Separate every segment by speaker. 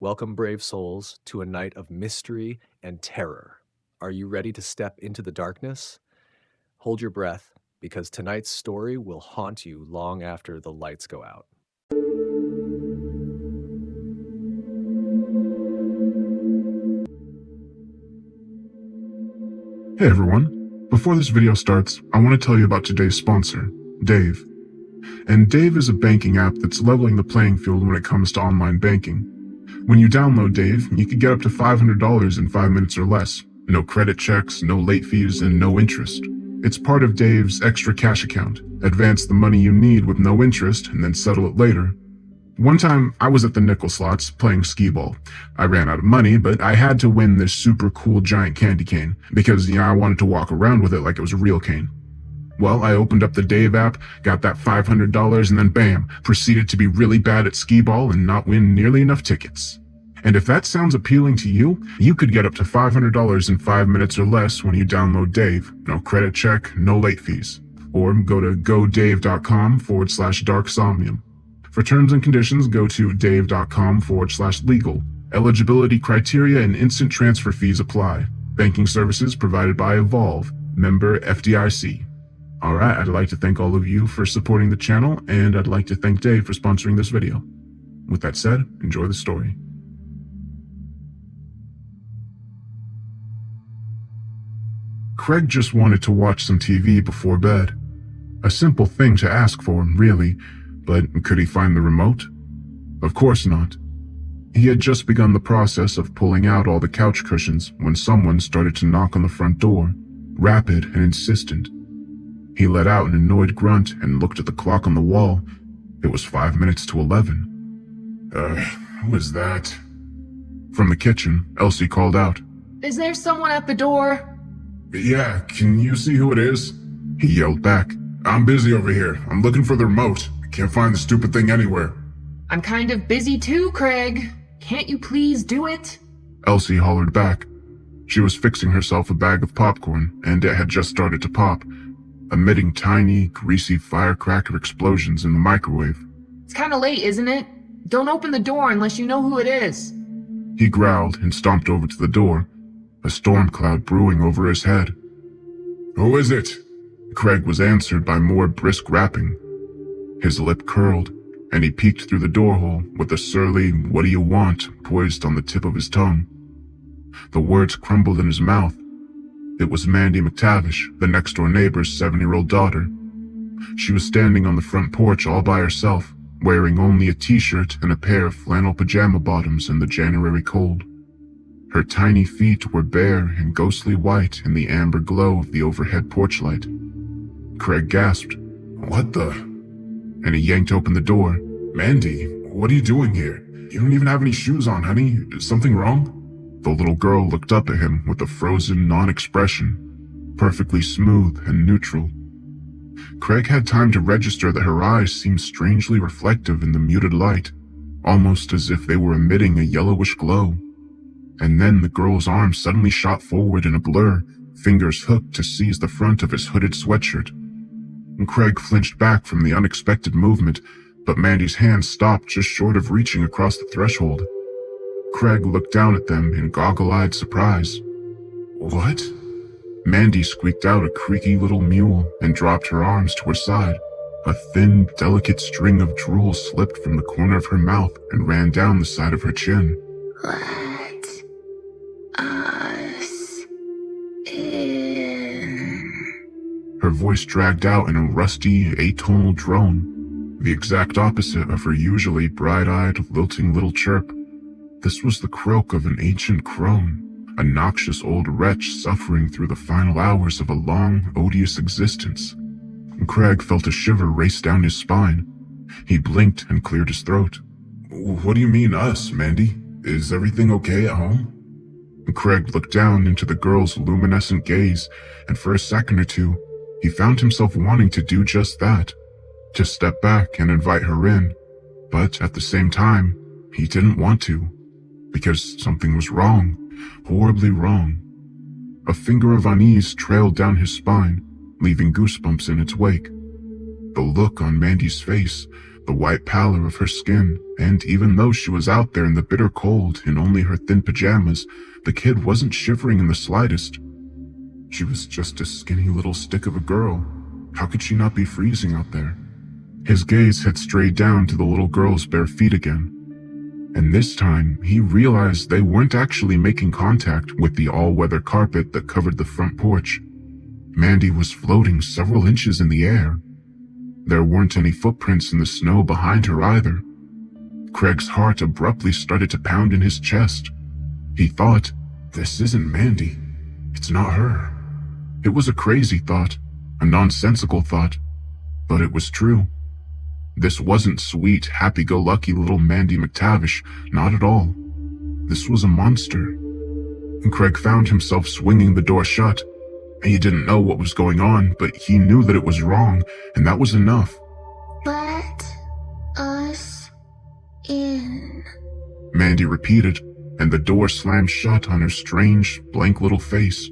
Speaker 1: Welcome, brave souls, to a night of mystery and terror. Are you ready to step into the darkness? Hold your breath, because tonight's story will haunt you long after the lights go out.
Speaker 2: Hey everyone, before this video starts, I want to tell you about today's sponsor, Dave. And Dave is a banking app that's leveling the playing field when it comes to online banking. When you download Dave, you can get up to $500 in 5 minutes or less. No credit checks, no late fees, and no interest. It's part of Dave's extra cash account. Advance the money you need with no interest and then settle it later. One time, I was at the nickel slots playing skee-ball. I ran out of money, but I had to win this super cool giant candy cane because, I wanted to walk around with it like it was a real cane. Well, I opened up the Dave app, got that $500, and then bam, proceeded to be really bad at skee-ball and not win nearly enough tickets. And if that sounds appealing to you, you could get up to $500 in 5 minutes or less when you download Dave. No credit check, no late fees. Or go to godave.com/darksomnium. For terms and conditions, go to dave.com/legal. Eligibility criteria and instant transfer fees apply. Banking services provided by Evolve, member FDIC. Alright, I'd like to thank all of you for supporting the channel, and I'd like to thank Dave for sponsoring this video. With that said, enjoy the story. Craig just wanted to watch some TV before bed. A simple thing to ask for, really. But could he find the remote? Of course not. He had just begun the process of pulling out all the couch cushions when someone started to knock on the front door, rapid and insistent. He let out an annoyed grunt and looked at the clock on the wall. It was 5 minutes to 11. Who is that? From the kitchen, Elsie called out.
Speaker 3: Is there someone at the door?
Speaker 2: Yeah, can you see who it is? He yelled back. I'm busy over here. I'm looking for the remote. Can't find the stupid thing anywhere.
Speaker 3: I'm kind of busy too, Craig. Can't you please do it?
Speaker 2: Elsie hollered back. She was fixing herself a bag of popcorn, and it had just started to pop, emitting tiny, greasy firecracker explosions in the microwave.
Speaker 3: It's kind of late, isn't it? Don't open the door unless you know who it is.
Speaker 2: He growled and stomped over to the door, a storm cloud brewing over his head. Who is it? Craig was answered by more brisk rapping. His lip curled, and he peeked through the door hole with a surly, "What do you want?" poised on the tip of his tongue. The words crumbled in his mouth. It was Mandy McTavish, the next-door neighbor's 7-year-old daughter. She was standing on the front porch all by herself, wearing only a t-shirt and a pair of flannel pajama bottoms in the January cold. Her tiny feet were bare and ghostly white in the amber glow of the overhead porch light. Craig gasped, "What the?" And he yanked open the door. "Mandy, what are you doing here? You don't even have any shoes on, honey. Is something wrong?" The little girl looked up at him with a frozen non-expression, perfectly smooth and neutral. Craig had time to register that her eyes seemed strangely reflective in the muted light, almost as if they were emitting a yellowish glow. And then the girl's arm suddenly shot forward in a blur, fingers hooked to seize the front of his hooded sweatshirt. Craig flinched back from the unexpected movement, but Mandy's hand stopped just short of reaching across the threshold. Craig looked down at them in goggle-eyed surprise. "What?" Mandy squeaked out a creaky little mew and dropped her arms to her side. A thin, delicate string of drool slipped from the corner of her mouth and ran down the side of her chin.
Speaker 4: Let us in.
Speaker 2: Her voice dragged out in a rusty, atonal drone, the exact opposite of her usually bright-eyed, lilting little chirp. This was the croak of an ancient crone, a noxious old wretch suffering through the final hours of a long, odious existence. Craig felt a shiver race down his spine. He blinked and cleared his throat. "What do you mean us, Mandy? Is everything okay at home?" Craig looked down into the girl's luminescent gaze, and for a second or two, he found himself wanting to do just that, to step back and invite her in. But at the same time, he didn't want to, because something was wrong, horribly wrong. A finger of unease trailed down his spine, leaving goosebumps in its wake. The look on Mandy's face, the white pallor of her skin, and even though she was out there in the bitter cold in only her thin pajamas, the kid wasn't shivering in the slightest. She was just a skinny little stick of a girl. How could she not be freezing out there? His gaze had strayed down to the little girl's bare feet again. And this time, he realized they weren't actually making contact with the all-weather carpet that covered the front porch. Mandy was floating several inches in the air. There weren't any footprints in the snow behind her either. Craig's heart abruptly started to pound in his chest. He thought, this isn't Mandy. It's not her. It was a crazy thought, a nonsensical thought, but it was true. This wasn't sweet, happy-go-lucky little Mandy McTavish, not at all. This was a monster. And Craig found himself swinging the door shut. He didn't know what was going on, but he knew that it was wrong, and that was enough.
Speaker 4: Let us in,
Speaker 2: Mandy repeated, and the door slammed shut on her strange, blank little face.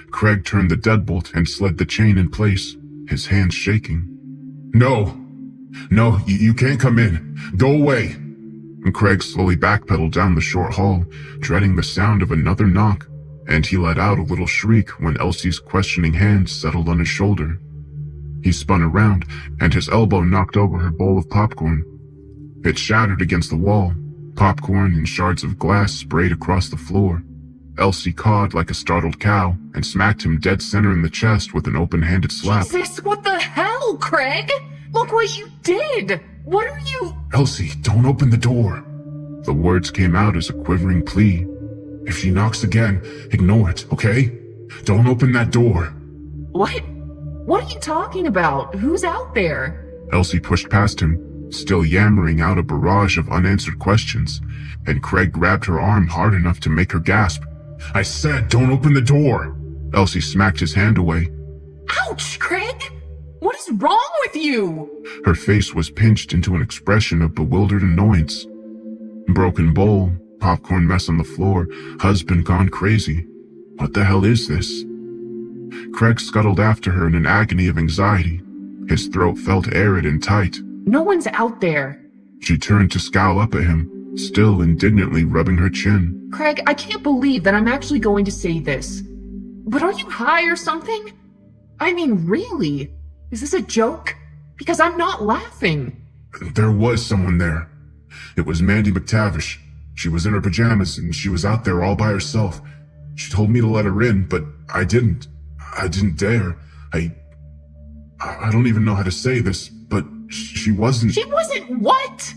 Speaker 2: Craig turned the deadbolt and slid the chain in place, his hands shaking. No, you can't come in. Go away. And Craig slowly backpedaled down the short hall, dreading the sound of another knock, and he let out a little shriek when Elsie's questioning hand settled on his shoulder. He spun around, and his elbow knocked over her bowl of popcorn. It shattered against the wall. Popcorn and shards of glass sprayed across the floor. Elsie cawed like a startled cow and smacked him dead center in the chest with an open-handed slap.
Speaker 3: Jesus, what the hell, Craig? Look what you did! What are you—
Speaker 2: Elsie, don't open the door. The words came out as a quivering plea. If she knocks again, ignore it, okay? Don't open that door.
Speaker 3: What? What are you talking about? Who's out there?
Speaker 2: Elsie pushed past him, still yammering out a barrage of unanswered questions, and Craig grabbed her arm hard enough to make her gasp. I said, don't open the door. Elsie smacked his hand away.
Speaker 3: Ouch, Craig! What is wrong with you?
Speaker 2: Her face was pinched into an expression of bewildered annoyance. Broken bowl, popcorn mess on the floor, husband gone crazy. What the hell is this? Craig scuttled after her in an agony of anxiety. His throat felt arid and tight.
Speaker 3: No one's out there.
Speaker 2: She turned to scowl up at him, still indignantly rubbing her chin.
Speaker 3: Craig, I can't believe that I'm actually going to say this. But are you high or something? I mean, really? Is this a joke? Because I'm not laughing.
Speaker 2: There was someone there. It was Mandy McTavish. She was in her pajamas and she was out there all by herself. She told me to let her in, but I didn't. I didn't dare. I don't even know how to say this, but she wasn't—
Speaker 3: She wasn't what?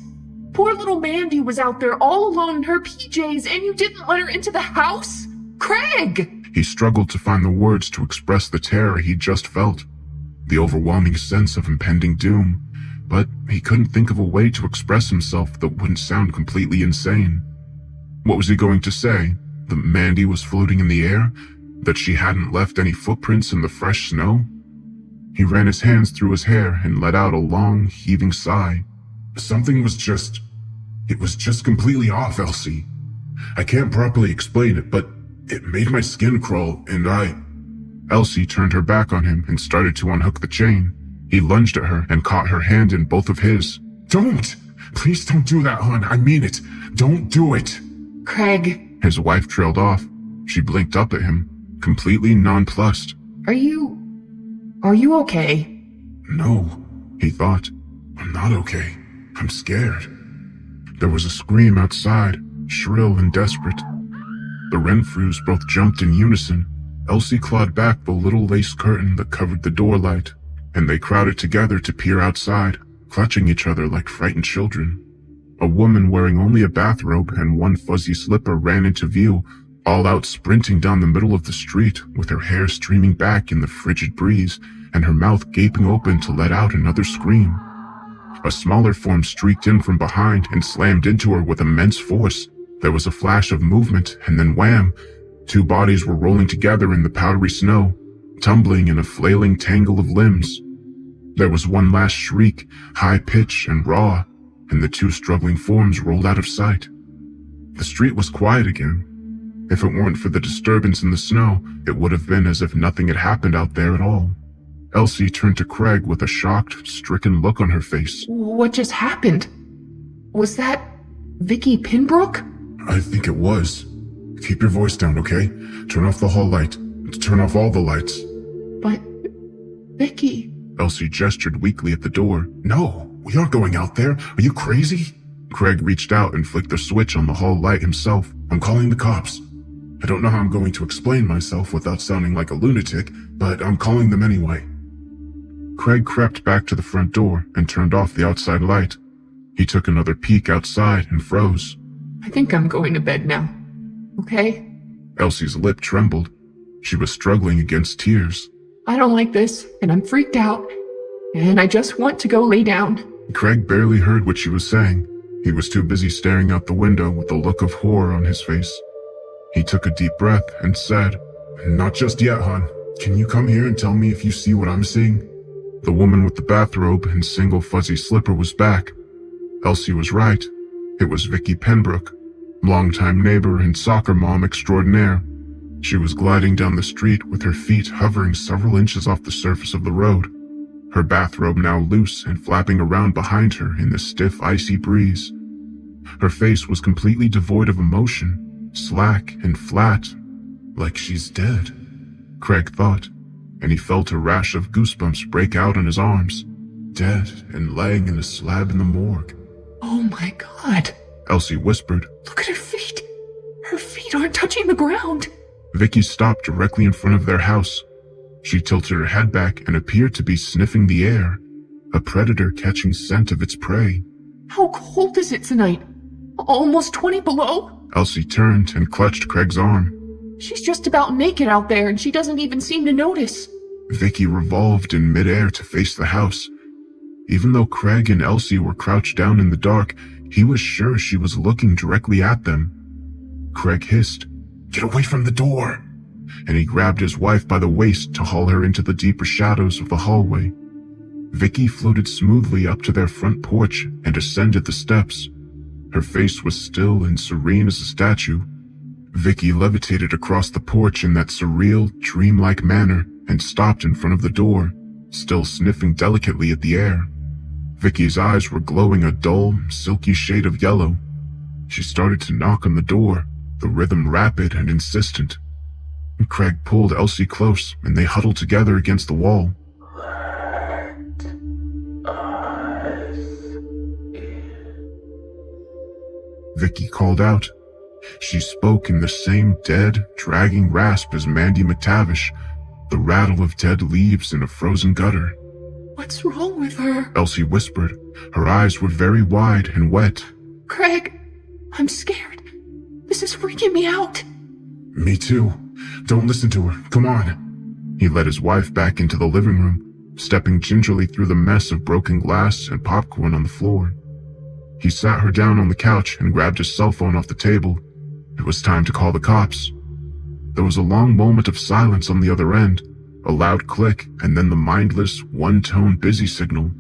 Speaker 3: Poor little Mandy was out there all alone in her PJs and you didn't let her into the house? Craig!
Speaker 2: He struggled to find the words to express the terror he just felt, the overwhelming sense of impending doom, but he couldn't think of a way to express himself that wouldn't sound completely insane. What was he going to say? That Mandy was floating in the air? That she hadn't left any footprints in the fresh snow? He ran his hands through his hair and let out a long, heaving sigh. Something was just— it was just completely off, Elsie. I can't properly explain it, but it made my skin crawl, and Elsie turned her back on him and started to unhook the chain. He lunged at her and caught her hand in both of his. Don't! Please don't do that, hon. I mean it. Don't do it.
Speaker 3: Craig.
Speaker 2: His wife trailed off. She blinked up at him, completely nonplussed.
Speaker 3: Are you okay?
Speaker 2: No, he thought. I'm not okay. I'm scared. There was a scream outside, shrill and desperate. The Renfrews both jumped in unison. Elsie clawed back the little lace curtain that covered the door light, and they crowded together to peer outside, clutching each other like frightened children. A woman wearing only a bathrobe and one fuzzy slipper ran into view, all out sprinting down the middle of the street with her hair streaming back in the frigid breeze and her mouth gaping open to let out another scream. A smaller form streaked in from behind and slammed into her with immense force. There was a flash of movement, and then wham! Two bodies were rolling together in the powdery snow, tumbling in a flailing tangle of limbs. There was one last shriek, high-pitched and raw, and the two struggling forms rolled out of sight. The street was quiet again. If it weren't for the disturbance in the snow, it would have been as if nothing had happened out there at all. Elsie turned to Craig with a shocked, stricken look on her face.
Speaker 3: What just happened? Was that Vicky Pinbrook?
Speaker 2: I think it was. Keep your voice down, okay? Turn off the hall light. Turn off all the lights.
Speaker 3: But Vicky...
Speaker 2: Elsie gestured weakly at the door. No, we aren't going out there. Are you crazy? Craig reached out and flicked the switch on the hall light himself. I'm calling the cops. I don't know how I'm going to explain myself without sounding like a lunatic, but I'm calling them anyway. Craig crept back to the front door and turned off the outside light. He took another peek outside and froze.
Speaker 3: I think I'm going to bed now. Okay?
Speaker 2: Elsie's lip trembled. She was struggling against tears.
Speaker 3: I don't like this, and I'm freaked out, and I just want to go lay down.
Speaker 2: Craig barely heard what she was saying. He was too busy staring out the window with a look of horror on his face. He took a deep breath and said, Not just yet, hon. Can you come here and tell me if you see what I'm seeing? The woman with the bathrobe and single fuzzy slipper was back. Elsie was right. It was Vicky Penbrook, longtime neighbor and soccer mom extraordinaire. She was gliding down the street with her feet hovering several inches off the surface of the road, her bathrobe now loose and flapping around behind her in the stiff, icy breeze. Her face was completely devoid of emotion, slack and flat, like she's dead, Craig thought, and he felt a rash of goosebumps break out on his arms. Dead and laying in a slab in the morgue.
Speaker 3: Oh my God.
Speaker 2: Elsie whispered.
Speaker 3: Look at her feet. Her feet aren't touching the ground.
Speaker 2: Vicky stopped directly in front of their house. She tilted her head back and appeared to be sniffing the air, a predator catching scent of its prey.
Speaker 3: How cold is it tonight? Almost 20 below?
Speaker 2: Elsie turned and clutched Craig's arm.
Speaker 3: She's just about naked out there and she doesn't even seem to notice.
Speaker 2: Vicky revolved in midair to face the house. Even though Craig and Elsie were crouched down in the dark, he was sure she was looking directly at them. Craig hissed, Get away from the door! And he grabbed his wife by the waist to haul her into the deeper shadows of the hallway. Vicky floated smoothly up to their front porch and ascended the steps. Her face was still and serene as a statue. Vicky levitated across the porch in that surreal, dreamlike manner and stopped in front of the door, still sniffing delicately at the air. Vicky's eyes were glowing a dull, silky shade of yellow. She started to knock on the door, the rhythm rapid and insistent. Craig pulled Elsie close, and they huddled together against the wall. Vicky called out. She spoke in the same dead, dragging rasp as Mandy McTavish, the rattle of dead leaves in a frozen gutter.
Speaker 3: What's wrong with her?
Speaker 2: Elsie whispered. Her eyes were very wide and wet.
Speaker 3: Craig, I'm scared. This is freaking me out.
Speaker 2: Me too. Don't listen to her. Come on. He led his wife back into the living room, stepping gingerly through the mess of broken glass and popcorn on the floor. He sat her down on the couch and grabbed his cell phone off the table. It was time to call the cops. There was a long moment of silence on the other end, a loud click, and then the mindless, one-tone busy signal.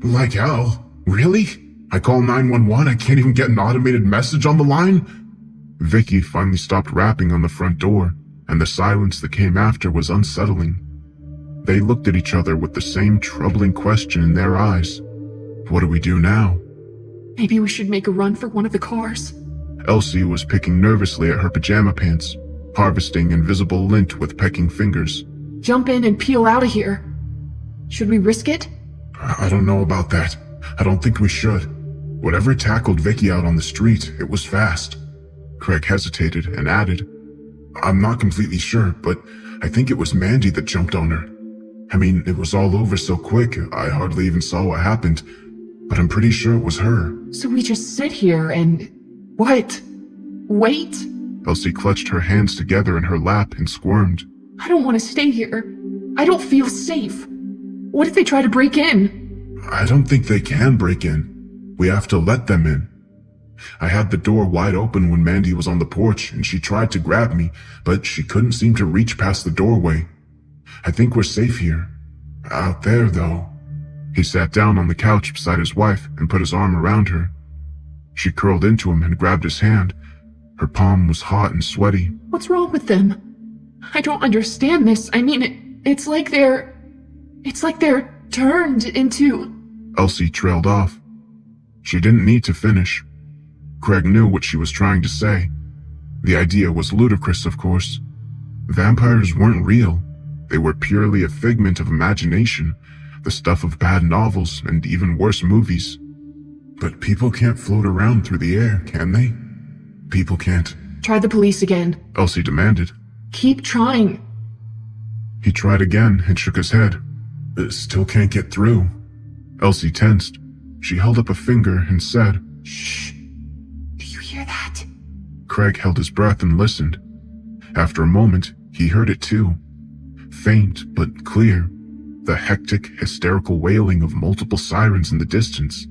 Speaker 2: Like hell? Really? I call 911, I can't even get an automated message on the line? Vicky finally stopped rapping on the front door, and the silence that came after was unsettling. They looked at each other with the same troubling question in their eyes. What do we do now?
Speaker 3: Maybe we should make a run for one of the cars.
Speaker 2: Elsie was picking nervously at her pajama pants, harvesting invisible lint with pecking fingers.
Speaker 3: Jump in and peel out of here. Should we risk it?
Speaker 2: I don't know about that. I don't think we should. Whatever tackled Vicky out on the street, it was fast. Craig hesitated and added, I'm not completely sure, but I think it was Mandy that jumped on her. I mean, it was all over so quick, I hardly even saw what happened, but I'm pretty sure it was her.
Speaker 3: So we just sit here and... what? Wait?
Speaker 2: Elsie clutched her hands together in her lap and squirmed.
Speaker 3: I don't want to stay here. I don't feel safe. What if they try to break in?
Speaker 2: I don't think they can break in. We have to let them in. I had the door wide open when Mandy was on the porch and she tried to grab me, but she couldn't seem to reach past the doorway. I think we're safe here. Out there, though. He sat down on the couch beside his wife and put his arm around her. She curled into him and grabbed his hand. Her palm was hot and sweaty.
Speaker 3: What's wrong with them? I don't understand this. I mean, It's like they're turned into...
Speaker 2: Elsie trailed off. She didn't need to finish. Craig knew what she was trying to say. The idea was ludicrous, of course. Vampires weren't real. They were purely a figment of imagination, the stuff of bad novels and even worse movies. But people can't float around through the air, can they? People can't.
Speaker 3: Try the police again.
Speaker 2: Elsie demanded.
Speaker 3: Keep trying.
Speaker 2: He tried again and shook his head. Still can't get through. Elsie tensed. She held up a finger and said,
Speaker 3: "Shh. Do you hear that?"
Speaker 2: Craig held his breath and listened. After a moment, he heard it too. Faint but clear. The hectic, hysterical wailing of multiple sirens in the distance.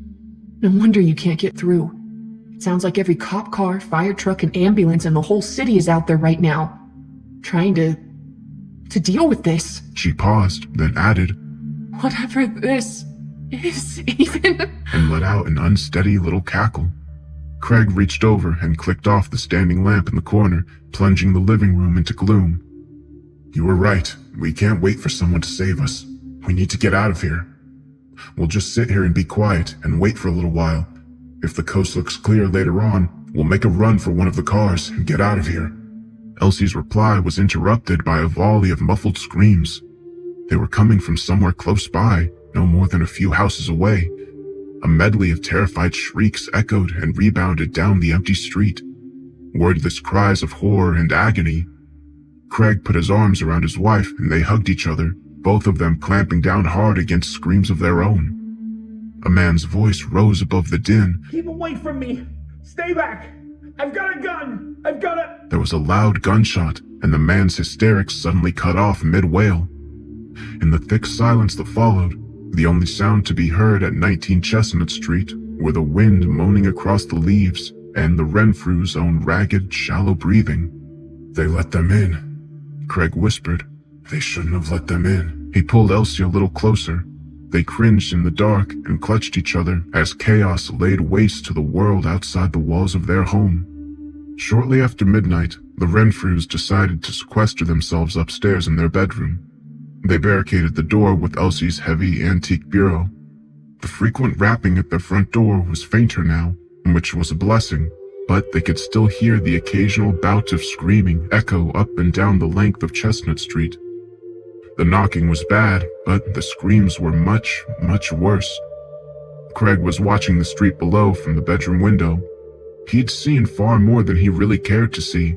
Speaker 3: No wonder you can't get through. It sounds like every cop car, fire truck, and ambulance in the whole city is out there right now, trying to deal with this.
Speaker 2: She paused, then added,
Speaker 3: Whatever this is even...
Speaker 2: and let out an unsteady little cackle. Craig reached over and clicked off the standing lamp in the corner, plunging the living room into gloom. You were right. We can't wait for someone to save us. We need to get out of here. We'll just sit here and be quiet and wait for a little while. If the coast looks clear later on, we'll make a run for one of the cars and get out of here. Elsie's reply was interrupted by a volley of muffled screams. They were coming from somewhere close by, no more than a few houses away. A medley of terrified shrieks echoed and rebounded down the empty street. Wordless cries of horror and agony. Craig put his arms around his wife and they hugged each other, both of them clamping down hard against screams of their own. A man's voice rose above the din.
Speaker 5: Keep away from me! Stay back! I've got a gun! I've got a...
Speaker 2: There was a loud gunshot, and the man's hysterics suddenly cut off mid-wail. In the thick silence that followed, the only sound to be heard at 19 Chestnut Street were the wind moaning across the leaves and the Renfrew's own ragged, shallow breathing. They let them in, Craig whispered. They shouldn't have let them in. He pulled Elsie a little closer. They cringed in the dark and clutched each other as chaos laid waste to the world outside the walls of their home. Shortly after midnight, the Renfrews decided to sequester themselves upstairs in their bedroom. They barricaded the door with Elsie's heavy antique bureau. The frequent rapping at their front door was fainter now, which was a blessing, but they could still hear the occasional bout of screaming echo up and down the length of Chestnut Street. The knocking was bad, but the screams were much, much worse. Craig was watching the street below from the bedroom window. He'd seen far more than he really cared to see.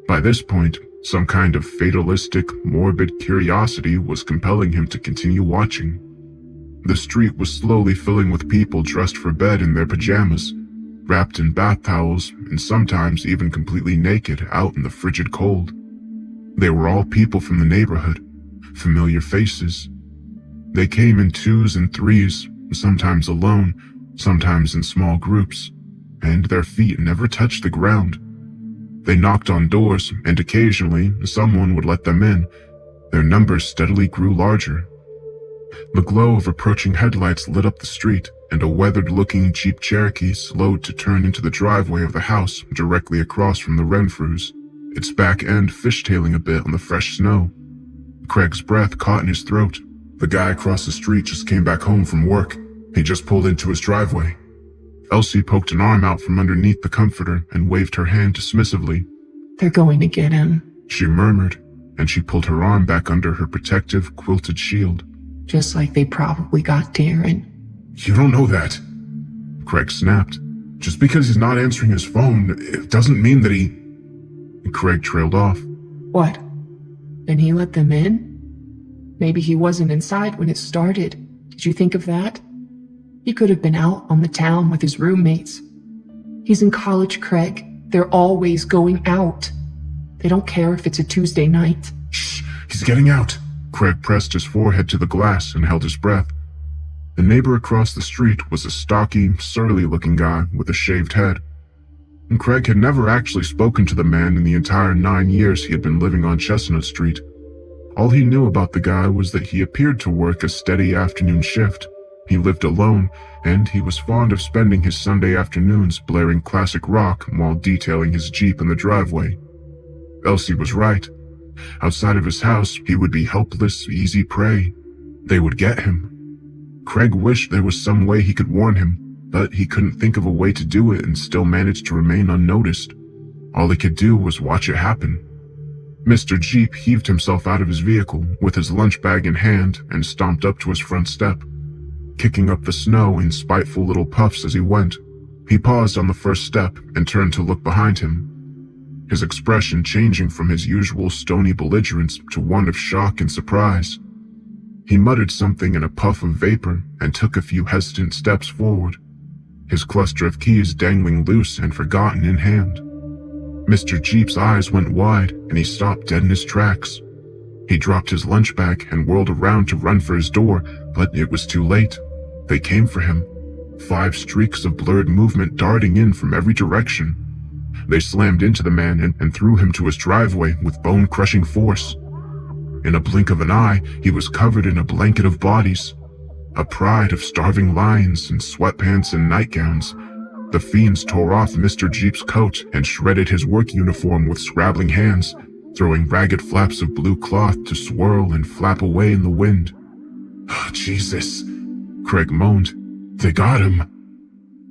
Speaker 2: By this point, some kind of fatalistic, morbid curiosity was compelling him to continue watching. The street was slowly filling with people dressed for bed in their pajamas, wrapped in bath towels, and sometimes even completely naked out in the frigid cold. They were all people from the neighborhood, familiar faces. They came in twos and threes, sometimes alone, sometimes in small groups, and their feet never touched the ground. They knocked on doors, and occasionally someone would let them in. Their numbers steadily grew larger. The glow of approaching headlights lit up the street, and a weathered-looking Jeep Cherokee slowed to turn into the driveway of the house directly across from the Renfrews, its back end fishtailing a bit on the fresh snow. Craig's breath caught in his throat. The guy across the street just came back home from work. He just pulled into his driveway. Elsie poked an arm out from underneath the comforter and waved her hand dismissively.
Speaker 3: They're going to get him,
Speaker 2: she murmured, and she pulled her arm back under her protective, quilted shield.
Speaker 3: just like they probably got Darren.
Speaker 2: You don't know that, Craig snapped. Just because he's not answering his phone, it doesn't mean that he... Craig trailed off.
Speaker 3: What? Then he let them in? Maybe he wasn't inside when it started. Did you think of that? He could have been out on the town with his roommates. He's in college, Craig. They're always going out. They don't care if it's a Tuesday night.
Speaker 2: Shh, he's getting out. Craig pressed his forehead to the glass and held his breath. The neighbor across the street was a stocky, surly-looking guy with a shaved head. And Craig had never actually spoken to the man in the entire 9 years he had been living on Chestnut Street. All he knew about the guy was that he appeared to work a steady afternoon shift. He lived alone, and he was fond of spending his Sunday afternoons blaring classic rock while detailing his Jeep in the driveway. Elsie was right. Outside of his house, he would be helpless, easy prey. They would get him. Craig wished there was some way he could warn him, but he couldn't think of a way to do it and still manage to remain unnoticed. All he could do was watch it happen. Mr. Jeep heaved himself out of his vehicle with his lunch bag in hand and stomped up to his front step, kicking up the snow in spiteful little puffs as he went. He paused on the first step and turned to look behind him, his expression changing from his usual stony belligerence to one of shock and surprise. He muttered something in a puff of vapor and took a few hesitant steps forward, his cluster of keys dangling loose and forgotten in hand. Mr. Jeep's eyes went wide and he stopped dead in his tracks. He dropped his lunch bag and whirled around to run for his door, but it was too late. They came for him, 5 streaks of blurred movement darting in from every direction. They slammed into the man and threw him to his driveway with bone-crushing force. In a blink of an eye, he was covered in a blanket of bodies, a pride of starving lions in sweatpants and nightgowns. The fiends tore off Mr. Jeep's coat and shredded his work uniform with scrabbling hands, throwing ragged flaps of blue cloth to swirl and flap away in the wind. "Oh, Jesus," Craig moaned. "They got him."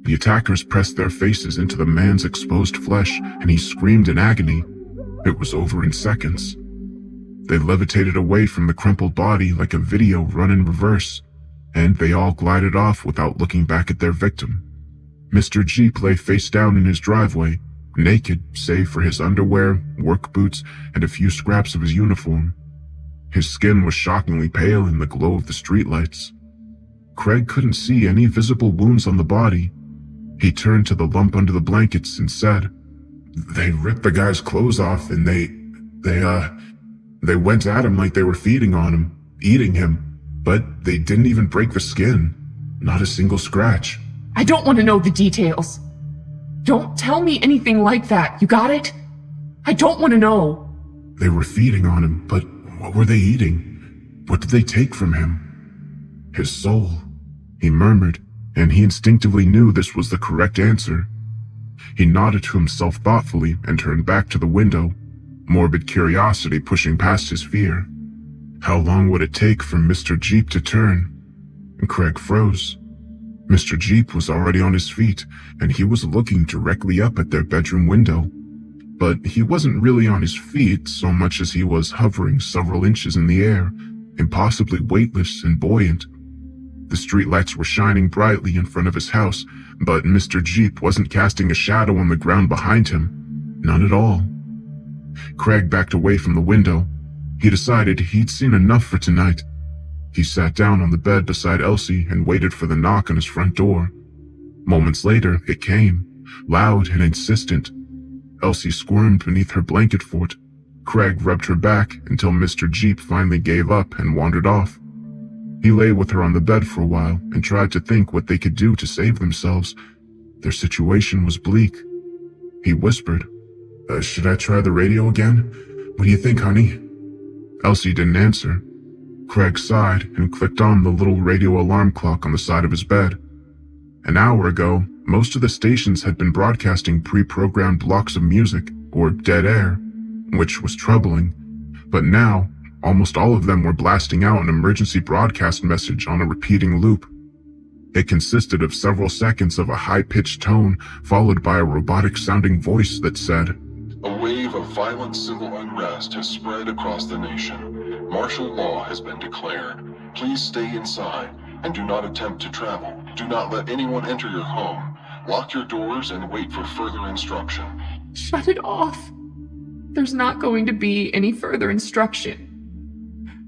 Speaker 2: The attackers pressed their faces into the man's exposed flesh, and he screamed in agony. It was over in seconds. They levitated away from the crumpled body like a video run in reverse, and they all glided off without looking back at their victim. Mr. Jeep lay face down in his driveway, naked save for his underwear, work boots, and a few scraps of his uniform. His skin was shockingly pale in the glow of the streetlights. Craig couldn't see any visible wounds on the body. He turned to the lump under the blankets and said, "They ripped the guy's clothes off and they went at him like they were feeding on him, eating him, but they didn't even break the skin. Not a single scratch."
Speaker 3: I don't want to know the details. Don't tell me anything like that, you got it? I don't want to know.
Speaker 2: They were feeding on him, but what were they eating? What did they take from him? His soul, he murmured, and he instinctively knew this was the correct answer. He nodded to himself thoughtfully and turned back to the window, morbid curiosity pushing past his fear. How long would it take for Mr. Jeep to turn? Craig froze. Mr. Jeep was already on his feet, and he was looking directly up at their bedroom window. But he wasn't really on his feet so much as he was hovering several inches in the air, impossibly weightless and buoyant. The streetlights were shining brightly in front of his house, but Mr. Jeep wasn't casting a shadow on the ground behind him. None at all. Craig backed away from the window. He decided he'd seen enough for tonight. He sat down on the bed beside Elsie and waited for the knock on his front door. Moments later, it came, loud and insistent. Elsie squirmed beneath her blanket fort. Craig rubbed her back until Mr. Jeep finally gave up and wandered off. He lay with her on the bed for a while and tried to think what they could do to save themselves. Their situation was bleak. He whispered, "Should I try the radio again? What do you think, honey?" Elsie didn't answer. Craig sighed and clicked on the little radio alarm clock on the side of his bed. An hour ago, most of the stations had been broadcasting pre-programmed blocks of music, or dead air, which was troubling. But now, almost all of them were blasting out an emergency broadcast message on a repeating loop. It consisted of several seconds of a high-pitched tone, followed by a robotic-sounding voice that said,
Speaker 6: "A wave of violent civil unrest has spread across the nation. Martial law has been declared. Please stay inside and do not attempt to travel. Do not let anyone enter your home. Lock your doors and wait for further instruction."
Speaker 3: Shut it off. There's not going to be any further instruction.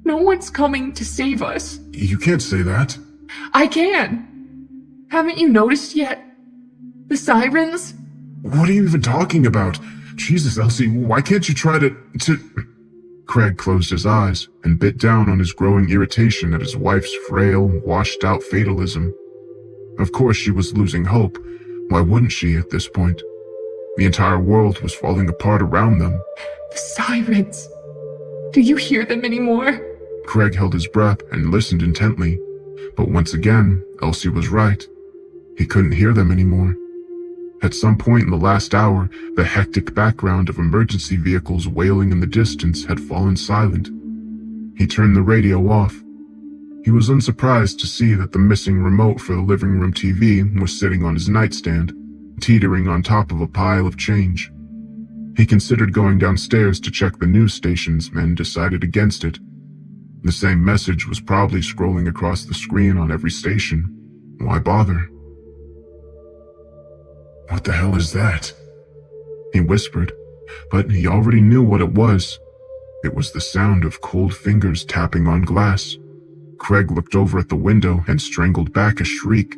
Speaker 3: No one's coming to save us.
Speaker 2: "You can't say that."
Speaker 3: I can. Haven't you noticed yet? The sirens?
Speaker 2: "What are you even talking about? Jesus, Elsie, why can't you try to... Craig closed his eyes and bit down on his growing irritation at his wife's frail, washed-out fatalism. Of course she was losing hope. Why wouldn't she at this point? The entire world was falling apart around them.
Speaker 3: The sirens. Do you hear them anymore?
Speaker 2: Craig held his breath and listened intently. But once again, Elsie was right. He couldn't hear them anymore. At some point in the last hour, the hectic background of emergency vehicles wailing in the distance had fallen silent. He turned the radio off. He was unsurprised to see that the missing remote for the living room TV was sitting on his nightstand, teetering on top of a pile of change. He considered going downstairs to check the news stations and decided against it. The same message was probably scrolling across the screen on every station. Why bother? "What the hell is that?" he whispered, but he already knew what it was. It was the sound of cold fingers tapping on glass. Craig looked over at the window and strangled back a shriek.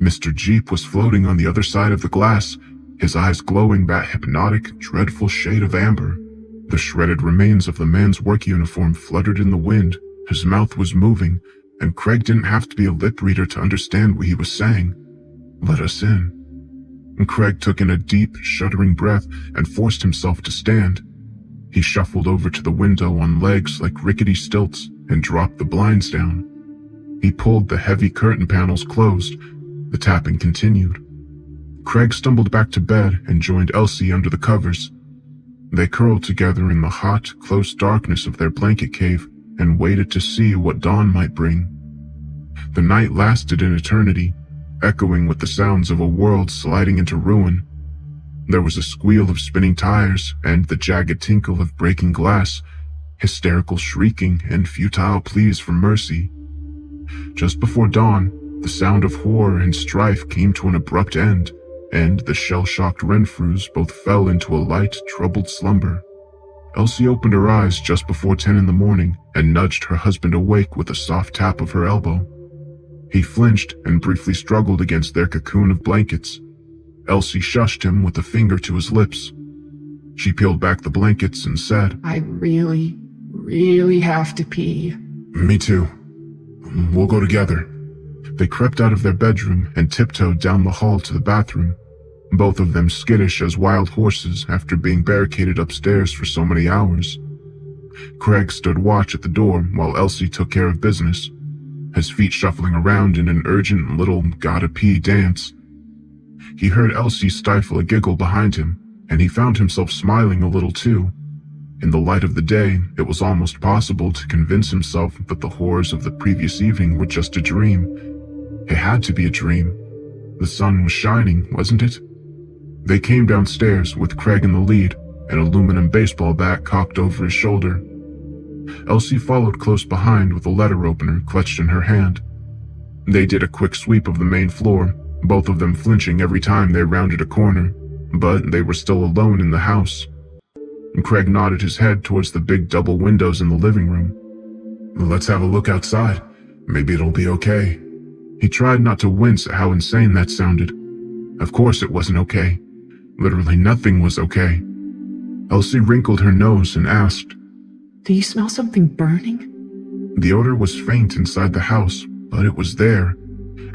Speaker 2: Mr. Jeep was floating on the other side of the glass, his eyes glowing that hypnotic, dreadful shade of amber. The shredded remains of the man's work uniform fluttered in the wind, his mouth was moving, and Craig didn't have to be a lip reader to understand what he was saying. "Let us in." And Craig took in a deep, shuddering breath and forced himself to stand. He shuffled over to the window on legs like rickety stilts and dropped the blinds down. He pulled the heavy curtain panels closed. The tapping continued. Craig stumbled back to bed and joined Elsie under the covers. They curled together in the hot, close darkness of their blanket cave and waited to see what dawn might bring. The night lasted an eternity, echoing with the sounds of a world sliding into ruin. There was a squeal of spinning tires and the jagged tinkle of breaking glass, hysterical shrieking and futile pleas for mercy. Just before dawn, the sound of horror and strife came to an abrupt end, and the shell-shocked Renfrews both fell into a light, troubled slumber. Elsie opened her eyes just before 10 in the morning and nudged her husband awake with a soft tap of her elbow. He flinched and briefly struggled against their cocoon of blankets. Elsie shushed him with a finger to his lips. She peeled back the blankets and said,
Speaker 3: I really have to pee.
Speaker 2: "Me too. We'll go together." They crept out of their bedroom and tiptoed down the hall to the bathroom, both of them skittish as wild horses after being barricaded upstairs for so many hours. Craig stood watch at the door while Elsie took care of business, his feet shuffling around in an urgent little gotta pee dance. He heard Elsie stifle a giggle behind him, and he found himself smiling a little too. In the light of the day, it was almost possible to convince himself that the horrors of the previous evening were just a dream. It had to be a dream. The sun was shining, wasn't it? They came downstairs with Craig in the lead, an aluminum baseball bat cocked over his shoulder. Elsie followed close behind with a letter opener clutched in her hand. They did a quick sweep of the main floor, both of them flinching every time they rounded a corner, but they were still alone in the house. Craig nodded his head towards the big double windows in the living room. "Let's have a look outside. Maybe it'll be okay." He tried not to wince at how insane that sounded. Of course it wasn't okay. Literally nothing was okay. Elsie wrinkled her nose and asked,
Speaker 3: Do you smell something burning?
Speaker 2: The odor was faint inside the house, but it was there,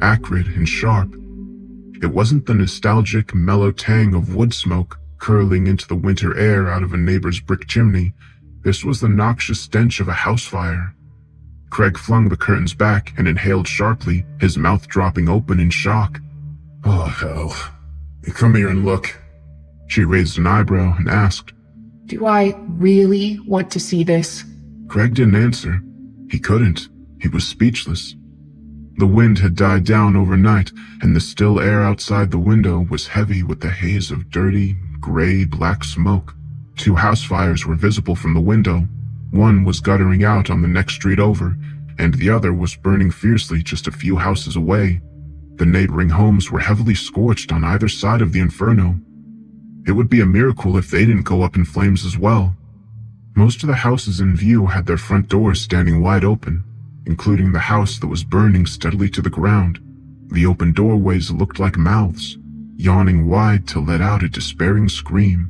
Speaker 2: acrid and sharp. It wasn't the nostalgic, mellow tang of wood smoke curling into the winter air out of a neighbor's brick chimney. This was the noxious stench of a house fire. Craig flung the curtains back and inhaled sharply, his mouth dropping open in shock. "Oh, hell. Come here and look." She raised an eyebrow and asked,
Speaker 3: Do I really want to see this?
Speaker 2: Craig didn't answer. He couldn't. He was speechless. The wind had died down overnight, and the still air outside the window was heavy with the haze of dirty, gray, black smoke. 2 house fires were visible from the window. One was guttering out on the next street over, and the other was burning fiercely just a few houses away. The neighboring homes were heavily scorched on either side of the inferno. It would be a miracle if they didn't go up in flames as well. Most of the houses in view had their front doors standing wide open, including the house that was burning steadily to the ground. The open doorways looked like mouths, yawning wide to let out a despairing scream.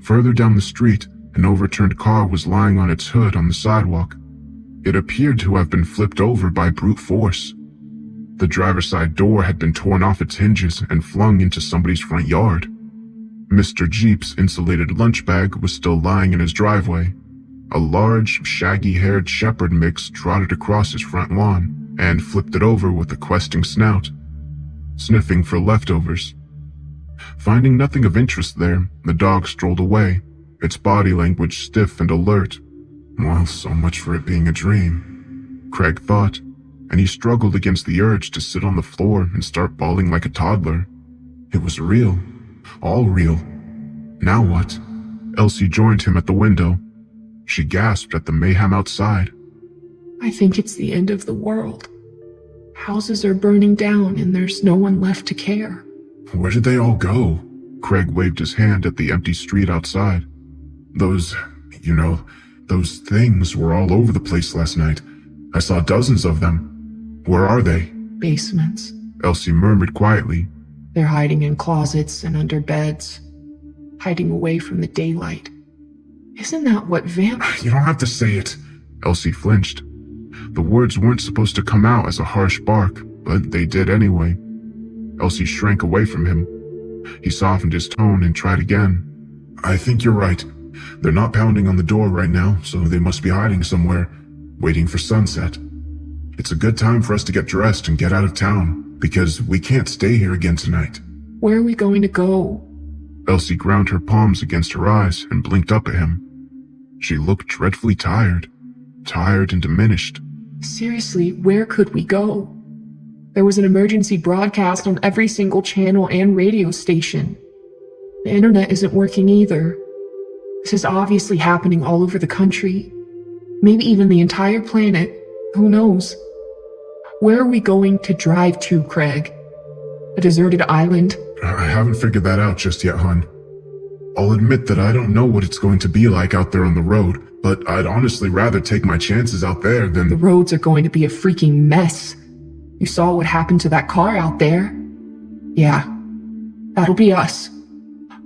Speaker 2: Further down the street, an overturned car was lying on its hood on the sidewalk. It appeared to have been flipped over by brute force. The driver's side door had been torn off its hinges and flung into somebody's front yard. Mr. Jeep's insulated lunch bag was still lying in his driveway. A large, shaggy-haired shepherd mix trotted across his front lawn and flipped it over with a questing snout, sniffing for leftovers. Finding nothing of interest there, the dog strolled away, its body language stiff and alert. Well, so much for it being a dream, Craig thought, and he struggled against the urge to sit on the floor and start bawling like a toddler. It was real. All real. Now what? Elsie joined him at the window. She gasped at the mayhem outside.
Speaker 3: I think it's the end of the world. Houses are burning down and there's no one left to care.
Speaker 2: Where did they all go? Craig waved his hand at the empty street outside. Those things were all over the place last night. I saw dozens of them. Where are they?
Speaker 3: Basements.
Speaker 2: Elsie murmured quietly.
Speaker 3: They're hiding in closets and under beds, hiding away from the daylight. Isn't that what vampires...
Speaker 2: You don't have to say it. Elsie flinched. The words weren't supposed to come out as a harsh bark, but they did anyway. Elsie shrank away from him. He softened his tone and tried again. I think you're right. They're not pounding on the door right now, so they must be hiding somewhere, waiting for sunset. It's a good time for us to get dressed and get out of town, because we can't stay here again tonight.
Speaker 3: Where are we going to go?
Speaker 2: Elsie ground her palms against her eyes and blinked up at him. She looked dreadfully tired and diminished.
Speaker 3: Seriously, where could we go? There was an emergency broadcast on every single channel and radio station. The internet isn't working either. This is obviously happening all over the country. Maybe even the entire planet. Who knows? Where are we going to drive to, Craig? A deserted island?
Speaker 2: I haven't figured that out just yet, hon. I'll admit that I don't know what it's going to be like out there on the road, but I'd honestly rather take my chances out there than...
Speaker 3: The roads are going to be a freaking mess. You saw what happened to that car out there. Yeah, that'll be us.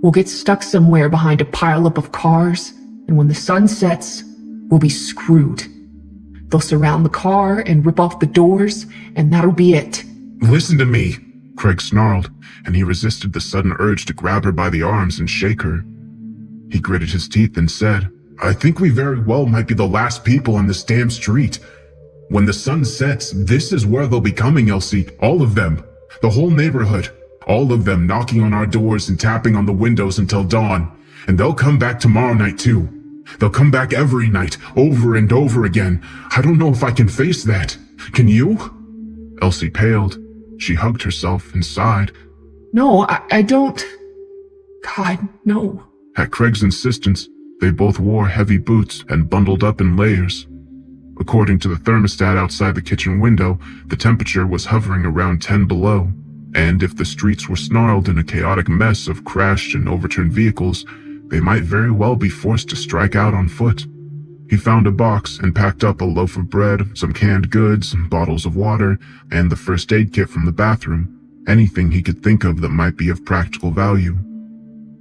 Speaker 3: We'll get stuck somewhere behind a pileup of cars, and when the sun sets, we'll be screwed. They'll surround the car and rip off the doors, and that'll be it.
Speaker 2: Listen to me, Craig snarled, and he resisted the sudden urge to grab her by the arms and shake her. He gritted his teeth and said, I think we very well might be the last people on this damn street. When the sun sets, this is where they'll be coming, Elsie. All of them. The whole neighborhood. All of them knocking on our doors and tapping on the windows until dawn. And they'll come back tomorrow night too. They'll come back every night, over and over again. I don't know if I can face that. Can you? Elsie paled. She hugged herself and sighed.
Speaker 3: No, I don't. God, no.
Speaker 2: At Craig's insistence, they both wore heavy boots and bundled up in layers. According to the thermostat outside the kitchen window, the temperature was hovering around 10 below, and if the streets were snarled in a chaotic mess of crashed and overturned vehicles, they might very well be forced to strike out on foot. He found a box and packed up a loaf of bread, some canned goods, bottles of water, and the first aid kit from the bathroom, anything he could think of that might be of practical value.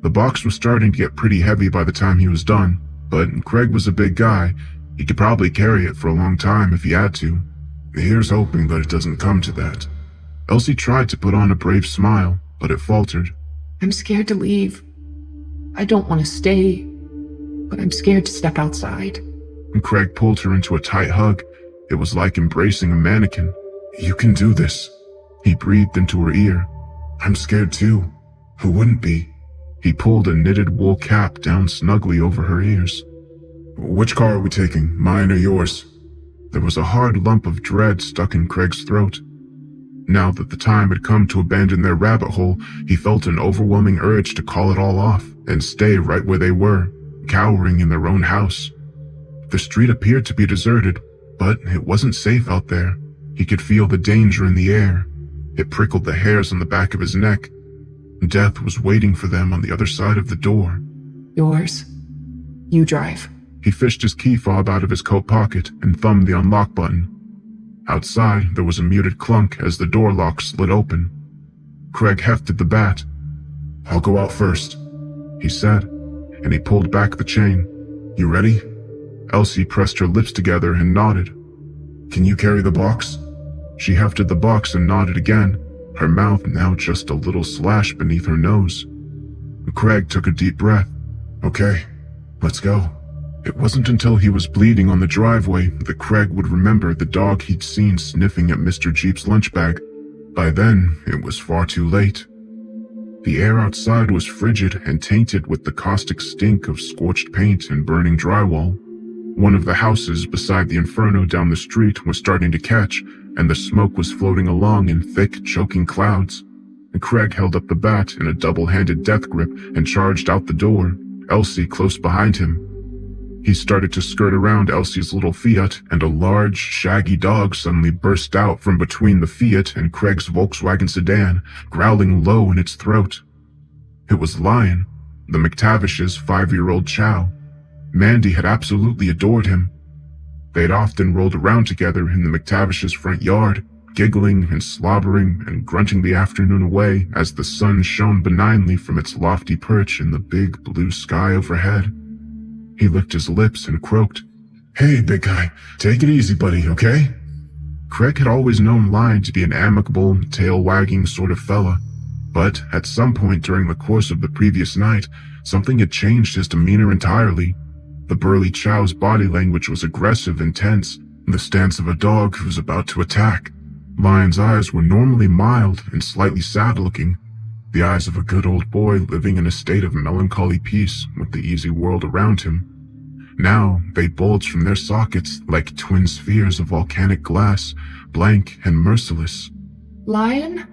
Speaker 2: The box was starting to get pretty heavy by the time he was done, but Craig was a big guy. He could probably carry it for a long time if he had to. Here's hoping that it doesn't come to that. Elsie tried to put on a brave smile, but it faltered.
Speaker 3: I'm scared to leave. I don't want to stay, but I'm scared to step outside.
Speaker 2: And Craig pulled her into a tight hug. It was like embracing a mannequin. You can do this. He breathed into her ear. I'm scared too. Who wouldn't be? He pulled a knitted wool cap down snugly over her ears. Which car are we taking, mine or yours? There was a hard lump of dread stuck in Craig's throat. Now that the time had come to abandon their rabbit hole, he felt an overwhelming urge to call it all off and stay right where they were, cowering in their own house. The street appeared to be deserted, but it wasn't safe out there. He could feel the danger in the air. It prickled the hairs on the back of his neck. Death was waiting for them on the other side of the door.
Speaker 3: Yours. You drive.
Speaker 2: He fished his key fob out of his coat pocket and thumbed the unlock button. Outside, there was a muted clunk as the door lock slid open. Craig hefted the bat. I'll go out first, he said, and he pulled back the chain. You ready? Elsie pressed her lips together and nodded. Can you carry the box? She hefted the box and nodded again, her mouth now just a little slash beneath her nose. Craig took a deep breath. Okay, let's go. It wasn't until he was bleeding on the driveway that Craig would remember the dog he'd seen sniffing at Mr. Jeep's lunch bag. By then, it was far too late. The air outside was frigid and tainted with the caustic stink of scorched paint and burning drywall. One of the houses beside the inferno down the street was starting to catch, and the smoke was floating along in thick, choking clouds. And Craig held up the bat in a double-handed death grip and charged out the door, Elsie close behind him. He started to skirt around Elsie's little Fiat, and a large, shaggy dog suddenly burst out from between the Fiat and Craig's Volkswagen sedan, growling low in its throat. It was Lion, the McTavish's 5-year-old Chow. Mandy had absolutely adored him. They had often rolled around together in the McTavish's front yard, giggling and slobbering and grunting the afternoon away as the sun shone benignly from its lofty perch in the big blue sky overhead. He licked his lips and croaked, "Hey, big guy, take it easy, buddy, okay?" Craig had always known Lion to be an amicable, tail-wagging sort of fella, but at some point during the course of the previous night, something had changed his demeanor entirely. The burly Chow's body language was aggressive and tense, the stance of a dog who was about to attack. Lion's eyes were normally mild and slightly sad-looking, the eyes of a good old boy living in a state of melancholy peace with the easy world around him. Now they bulged from their sockets like twin spheres of volcanic glass, blank and merciless.
Speaker 3: Lion,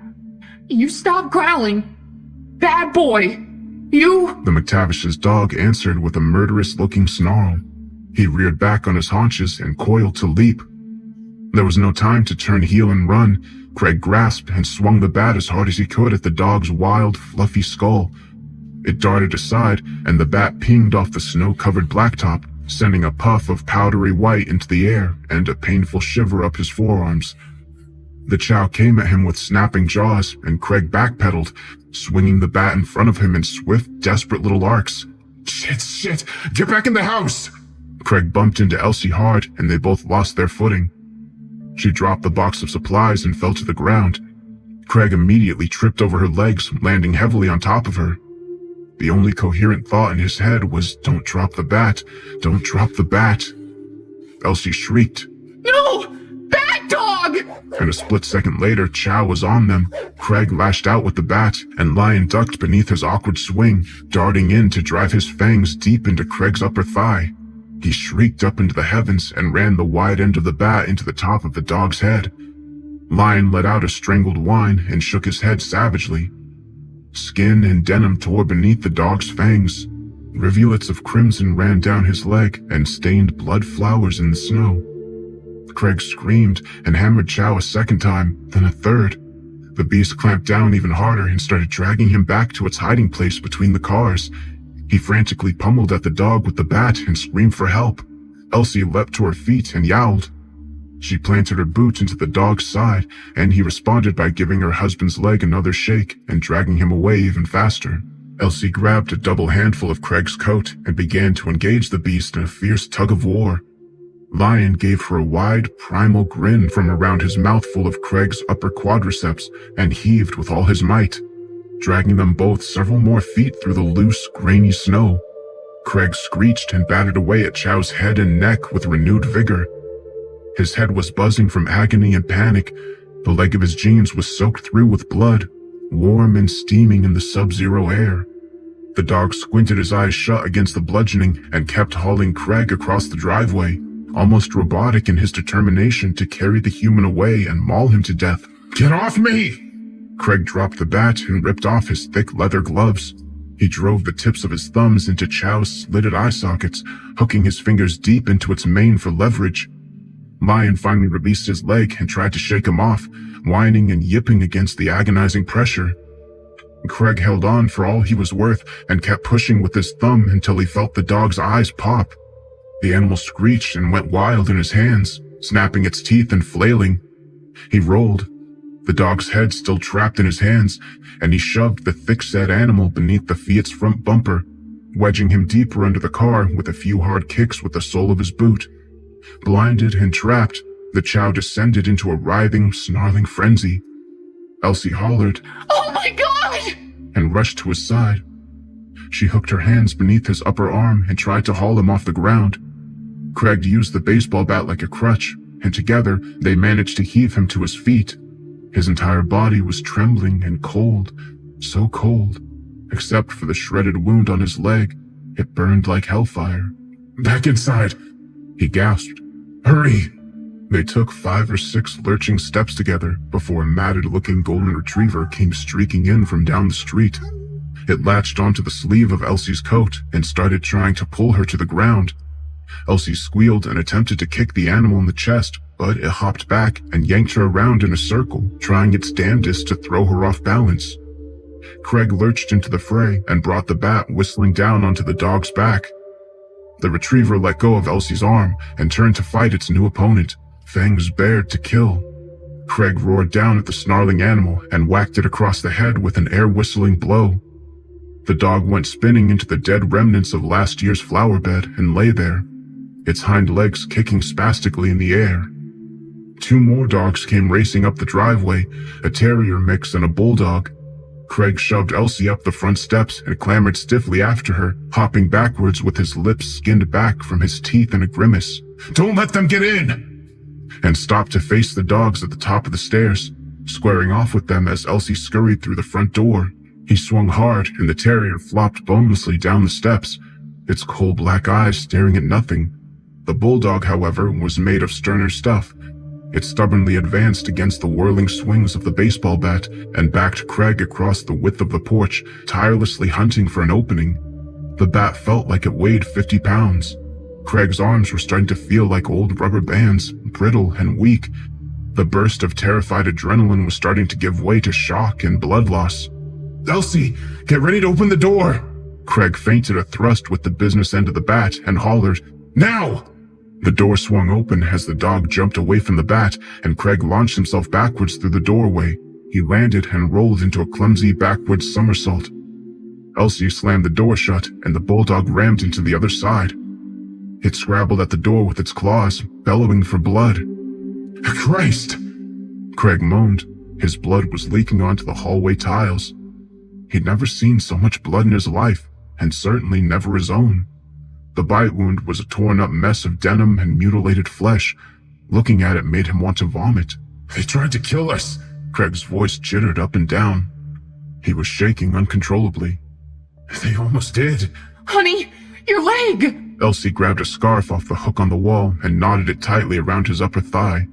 Speaker 3: you stop growling. Bad boy, you...
Speaker 2: The McTavish's dog answered with a murderous-looking snarl. He reared back on his haunches and coiled to leap. There was no time to turn heel and run. Craig grasped and swung the bat as hard as he could at the dog's wild, fluffy skull. It darted aside, and the bat pinged off the snow-covered blacktop, sending a puff of powdery white into the air and a painful shiver up his forearms. The Chow came at him with snapping jaws, and Craig backpedaled, swinging the bat in front of him in swift, desperate little arcs. Shit, get back in the house! Craig bumped into Elsie hard, and they both lost their footing. She dropped the box of supplies and fell to the ground. Craig immediately tripped over her legs, landing heavily on top of her. The only coherent thought in his head was, "Don't drop the bat, don't drop the bat." Elsie shrieked.
Speaker 3: No! Bad dog!
Speaker 2: And a split second later, Chow was on them. Craig lashed out with the bat, and Lion ducked beneath his awkward swing, darting in to drive his fangs deep into Craig's upper thigh. He shrieked up into the heavens and ran the wide end of the bat into the top of the dog's head. Lion let out a strangled whine and shook his head savagely. Skin and denim tore beneath the dog's fangs. Rivulets of crimson ran down his leg and stained blood flowers in the snow. Craig screamed and hammered Chow a second time, then a third. The beast clamped down even harder and started dragging him back to its hiding place between the cars. He frantically pummeled at the dog with the bat and screamed for help. Elsie leapt to her feet and yowled. She planted her boot into the dog's side, and he responded by giving her husband's leg another shake and dragging him away even faster. Elsie grabbed a double handful of Craig's coat and began to engage the beast in a fierce tug of war. Lion gave her a wide, primal grin from around his mouth full of Craig's upper quadriceps and heaved with all his might, dragging them both several more feet through the loose, grainy snow. Craig screeched and batted away at Chow's head and neck with renewed vigor. His head was buzzing from agony and panic. The leg of his jeans was soaked through with blood, warm and steaming in the sub-zero air. The dog squinted his eyes shut against the bludgeoning and kept hauling Craig across the driveway, almost robotic in his determination to carry the human away and maul him to death. "Get off me!" Craig dropped the bat and ripped off his thick leather gloves. He drove the tips of his thumbs into Chow's slitted eye sockets, hooking his fingers deep into its mane for leverage. Lion finally released his leg and tried to shake him off, whining and yipping against the agonizing pressure. Craig held on for all he was worth and kept pushing with his thumb until he felt the dog's eyes pop. The animal screeched and went wild in his hands, snapping its teeth and flailing. He rolled, the dog's head still trapped in his hands, and he shoved the thick-set animal beneath the Fiat's front bumper, wedging him deeper under the car with a few hard kicks with the sole of his boot. Blinded and trapped, the Chow descended into a writhing, snarling frenzy. Elsie hollered,
Speaker 3: Oh my God!
Speaker 2: And rushed to his side. She hooked her hands beneath his upper arm and tried to haul him off the ground. Craig used the baseball bat like a crutch, and together they managed to heave him to his feet. His entire body was trembling and cold, so cold. Except for the shredded wound on his leg, it burned like hellfire. "Back inside," he gasped. "Hurry!" They took 5 or 6 lurching steps together before a matted-looking golden retriever came streaking in from down the street. It latched onto the sleeve of Elsie's coat and started trying to pull her to the ground. Elsie squealed and attempted to kick the animal in the chest, but it hopped back and yanked her around in a circle, trying its damnedest to throw her off balance. Craig lurched into the fray and brought the bat whistling down onto the dog's back. The retriever let go of Elsie's arm and turned to fight its new opponent, fangs bared to kill. Craig roared down at the snarling animal and whacked it across the head with an air-whistling blow. The dog went spinning into the dead remnants of last year's flower bed and lay there, its hind legs kicking spastically in the air. 2 more dogs came racing up the driveway, a terrier mix and a bulldog. Craig shoved Elsie up the front steps and clambered stiffly after her, hopping backwards with his lips skinned back from his teeth in a grimace. "Don't let them get in!" And stopped to face the dogs at the top of the stairs, squaring off with them as Elsie scurried through the front door. He swung hard, and the terrier flopped bonelessly down the steps, its coal black eyes staring at nothing. The bulldog, however, was made of sterner stuff. It stubbornly advanced against the whirling swings of the baseball bat and backed Craig across the width of the porch, tirelessly hunting for an opening. The bat felt like it weighed 50 pounds. Craig's arms were starting to feel like old rubber bands, brittle and weak. The burst of terrified adrenaline was starting to give way to shock and blood loss. "Elsie, get ready to open the door!" Craig feinted a thrust with the business end of the bat and hollered, "Now!" The door swung open as the dog jumped away from the bat, and Craig launched himself backwards through the doorway. He landed and rolled into a clumsy backwards somersault. Elsie slammed the door shut, and the bulldog rammed into the other side. It scrabbled at the door with its claws, bellowing for blood. "Christ!" Craig moaned. His blood was leaking onto the hallway tiles. He'd never seen so much blood in his life, and certainly never his own. The bite wound was a torn-up mess of denim and mutilated flesh. Looking at it made him want to vomit. "They tried to kill us!" Craig's voice jittered up and down. He was shaking uncontrollably. "They almost did."
Speaker 3: Honey, your leg!
Speaker 2: Elsie grabbed a scarf off the hook on the wall and knotted it tightly around his upper thigh.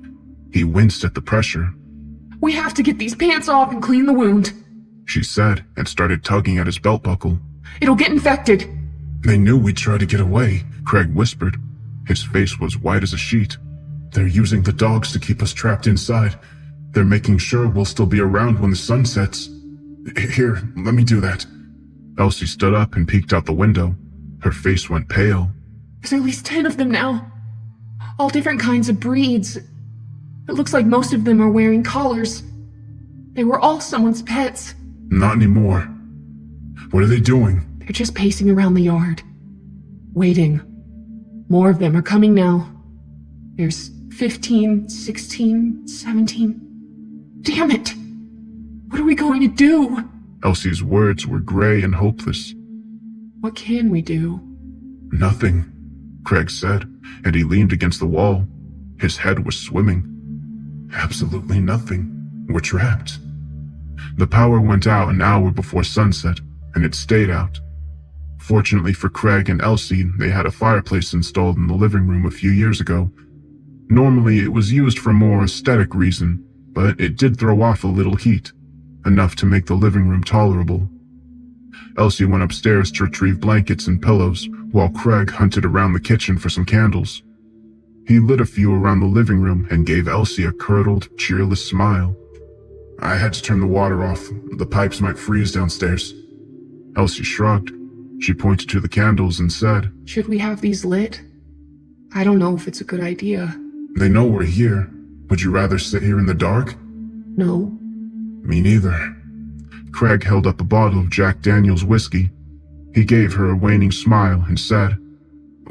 Speaker 2: He winced at the pressure.
Speaker 3: We have to get these pants off and clean the wound,
Speaker 2: she said, and started tugging at his belt buckle.
Speaker 3: It'll get infected.
Speaker 2: "They knew we'd try to get away," Craig whispered. His face was white as a sheet. "They're using the dogs to keep us trapped inside. They're making sure we'll still be around when the sun sets. Here, let me do that." Elsie stood up and peeked out the window. Her face went pale.
Speaker 3: There's at least 10 of them now. All different kinds of breeds. It looks like most of them are wearing collars. They were all someone's pets.
Speaker 2: "Not anymore. What are they doing?"
Speaker 3: They're just pacing around the yard. Waiting. More of them are coming now. There's 15, 16, 17. Damn it! What are we going to do?
Speaker 2: Elsie's words were gray and hopeless.
Speaker 3: What can we do?
Speaker 2: "Nothing," Craig said, and he leaned against the wall. His head was swimming. "Absolutely nothing. We're trapped." The power went out an hour before sunset, and it stayed out. Fortunately for Craig and Elsie, they had a fireplace installed in the living room a few years ago. Normally, it was used for more aesthetic reason, but it did throw off a little heat, enough to make the living room tolerable. Elsie went upstairs to retrieve blankets and pillows, while Craig hunted around the kitchen for some candles. He lit a few around the living room and gave Elsie a curdled, cheerless smile. "I had to turn the water off. The pipes might freeze downstairs." Elsie shrugged. She pointed to the candles and said,
Speaker 3: Should we have these lit? I don't know if it's a good idea.
Speaker 2: "They know we're here. Would you rather sit here in the dark?"
Speaker 3: No.
Speaker 2: "Me neither." Craig held up a bottle of Jack Daniel's whiskey. He gave her a waning smile and said,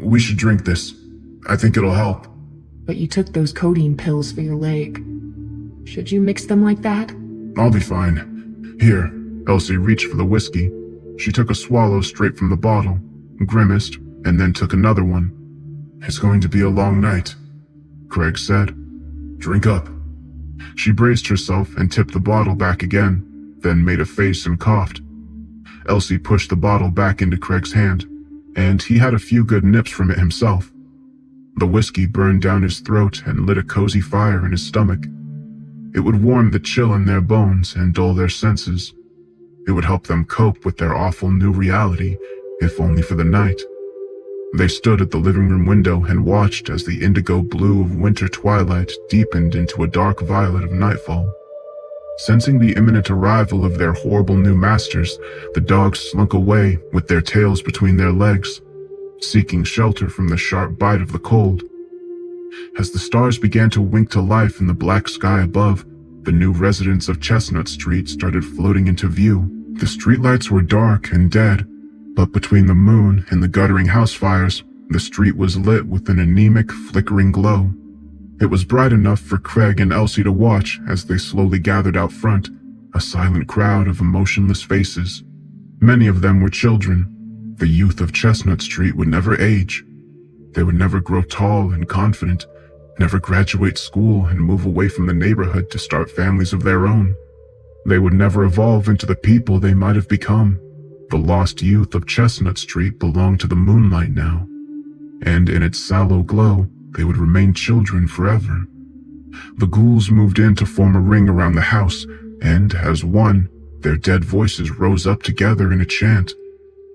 Speaker 2: "We should drink this. I think it'll help."
Speaker 3: But you took those codeine pills for your leg. Should you mix them like that?
Speaker 2: "I'll be fine. Here." Elsie reached for the whiskey. She took a swallow straight from the bottle, grimaced, and then took another one. "It's going to be a long night," Craig said. "Drink up." She braced herself and tipped the bottle back again. then made a face and coughed. Elsie pushed the bottle back into Craig's hand, and he had a few good nips from it himself. The whiskey burned down his throat and lit a cozy fire in his stomach. It would warm the chill in their bones and dull their senses. It would help them cope with their awful new reality, if only for the night. They stood at the living room window and watched as the indigo blue of winter twilight deepened into a dark violet of nightfall. Sensing the imminent arrival of their horrible new masters, the dogs slunk away with their tails between their legs, seeking shelter from the sharp bite of the cold. As the stars began to wink to life in the black sky above, the new residents of Chestnut Street started floating into view. The streetlights were dark and dead, but between the moon and the guttering house fires, the street was lit with an anemic, flickering glow. It was bright enough for Craig and Elsie to watch as they slowly gathered out front, a silent crowd of emotionless faces. Many of them were children. The youth of Chestnut Street would never age. They would never grow tall and confident, never graduate school and move away from the neighborhood to start families of their own. They would never evolve into the people they might have become. The lost youth of Chestnut Street belonged to the moonlight now, and in its sallow glow, they would remain children forever. The ghouls moved in to form a ring around the house, and as one, their dead voices rose up together in a chant.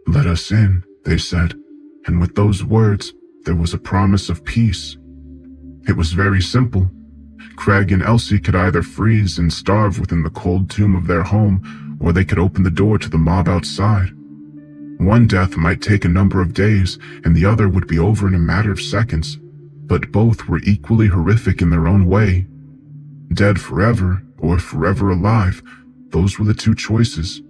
Speaker 2: "Let us in," they said, and with those words, there was a promise of peace. It was very simple. Craig and Elsie could either freeze and starve within the cold tomb of their home, or they could open the door to the mob outside. One death might take a number of days, and the other would be over in a matter of seconds, but both were equally horrific in their own way. Dead forever, or forever alive, those were the two choices.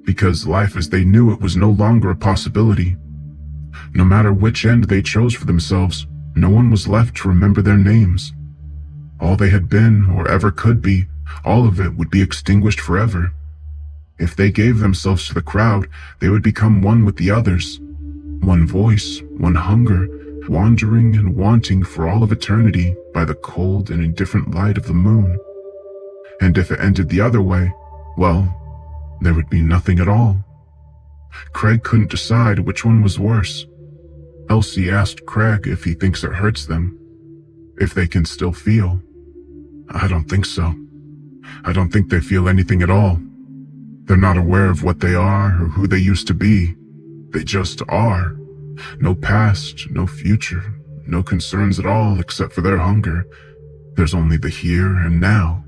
Speaker 2: Because life as they knew it was no longer a possibility. No matter which end they chose for themselves, no one was left to remember their names. All they had been, or ever could be, all of it would be extinguished forever. If they gave themselves to the crowd, they would become one with the others. One voice, one hunger, wandering and wanting for all of eternity by the cold and indifferent light of the moon. And if it ended the other way, well, there would be nothing at all. Craig couldn't decide which one was worse. Elsie asked Craig if he thinks it hurts them, if they can still feel. "I don't think so. I don't think they feel anything at all. They're not aware of what they are or who they used to be. They just are. No past, no future, no concerns at all except for their hunger. There's only the here and now."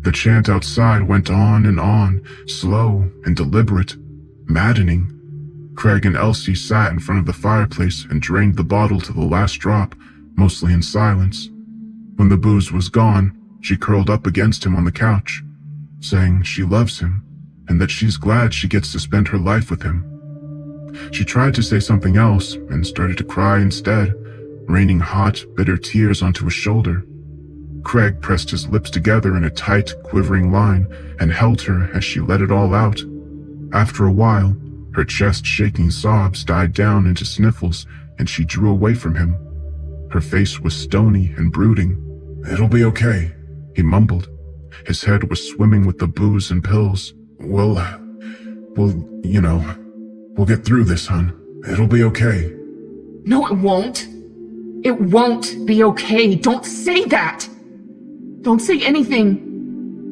Speaker 2: The chant outside went on, slow and deliberate, maddening. Craig and Elsie sat in front of the fireplace and drained the bottle to the last drop, mostly in silence. When the booze was gone, she curled up against him on the couch, saying she loves him and that she's glad she gets to spend her life with him. She tried to say something else and started to cry instead, raining hot, bitter tears onto his shoulder. Craig pressed his lips together in a tight, quivering line and held her as she let it all out. After a while, her chest-shaking sobs died down into sniffles and she drew away from him. Her face was stony and brooding. "It'll be okay," he mumbled. His head was swimming with the booze and pills. We'll get through this, hon. It'll be okay."
Speaker 3: No, it won't. It won't be okay. Don't say that. Don't say anything.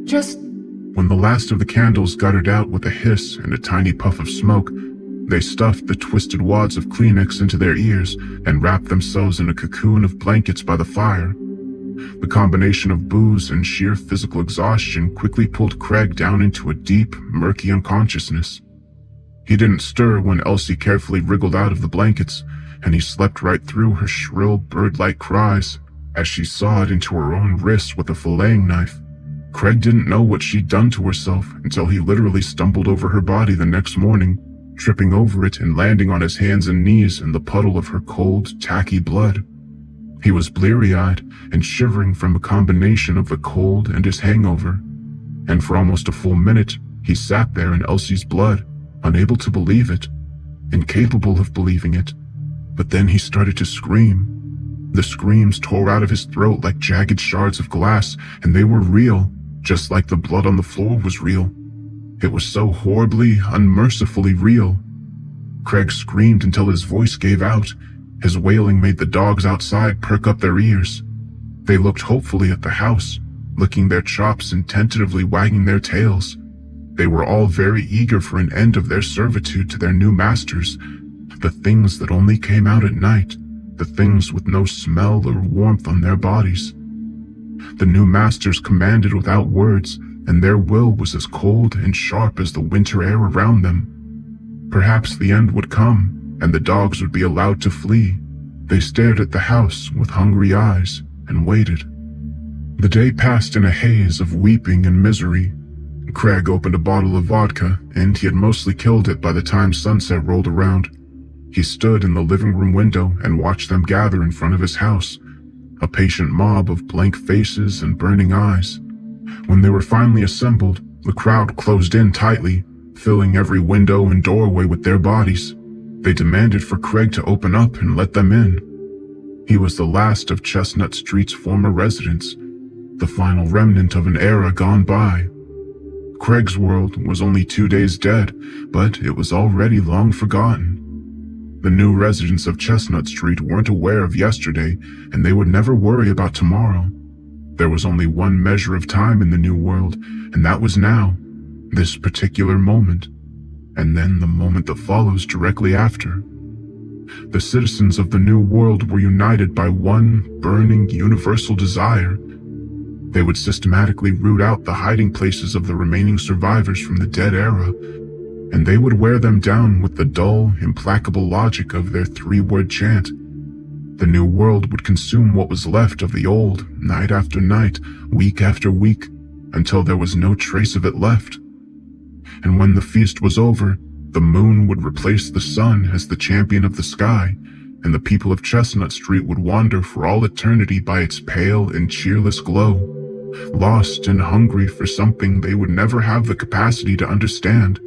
Speaker 3: Just...
Speaker 2: When the last of the candles guttered out with a hiss and a tiny puff of smoke, they stuffed the twisted wads of Kleenex into their ears and wrapped themselves in a cocoon of blankets by the fire. The combination of booze and sheer physical exhaustion quickly pulled Craig down into a deep, murky unconsciousness. He didn't stir when Elsie carefully wriggled out of the blankets, and he slept right through her shrill, bird-like cries as she sawed into her own wrist with a filleting knife. Craig didn't know what she'd done to herself until he literally stumbled over her body the next morning, tripping over it and landing on his hands and knees in the puddle of her cold, tacky blood. He was bleary-eyed and shivering from a combination of the cold and his hangover, and for almost a full minute, he sat there in Elsie's blood, unable to believe it, incapable of believing it. But then he started to scream. The screams tore out of his throat like jagged shards of glass, and they were real, just like the blood on the floor was real. It was so horribly, unmercifully real. Craig screamed until his voice gave out. His wailing made the dogs outside perk up their ears. They looked hopefully at the house, licking their chops and tentatively wagging their tails. They were all very eager for an end of their servitude to their new masters, the things that only came out at night, the things with no smell or warmth on their bodies. The new masters commanded without words, and their will was as cold and sharp as the winter air around them. Perhaps the end would come, and the dogs would be allowed to flee. They stared at the house with hungry eyes and waited. The day passed in a haze of weeping and misery. Craig opened a bottle of vodka, and he had mostly killed it by the time sunset rolled around. He stood in the living room window and watched them gather in front of his house, a patient mob of blank faces and burning eyes. When they were finally assembled, the crowd closed in tightly, filling every window and doorway with their bodies. They demanded for Craig to open up and let them in. He was the last of Chestnut Street's former residents, the final remnant of an era gone by. Craig's world was only 2 days dead, but it was already long forgotten. The new residents of Chestnut Street weren't aware of yesterday, and they would never worry about tomorrow. There was only one measure of time in the new world, and that was now, this particular moment, and then the moment that follows directly after. The citizens of the new world were united by one burning universal desire. They would systematically root out the hiding places of the remaining survivors from the dead era, and they would wear them down with the dull, implacable logic of their three-word chant. The new world would consume what was left of the old, night after night, week after week, until there was no trace of it left. And when the feast was over, the moon would replace the sun as the champion of the sky, and the people of Chestnut Street would wander for all eternity by its pale and cheerless glow, lost and hungry for something they would never have the capacity to understand,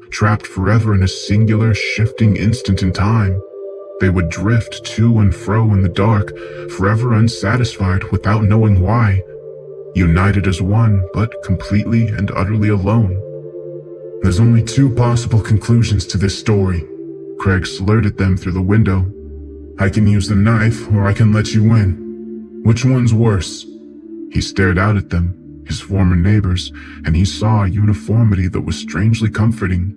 Speaker 2: trapped forever in a singular, shifting instant in time. They would drift to and fro in the dark, forever unsatisfied without knowing why, united as one, but completely and utterly alone. There's only two possible conclusions to this story. Craig slurred at them through the window. I can use the knife, or I can let you in. Which one's worse? He stared out at them, his former neighbors, and he saw a uniformity that was strangely comforting.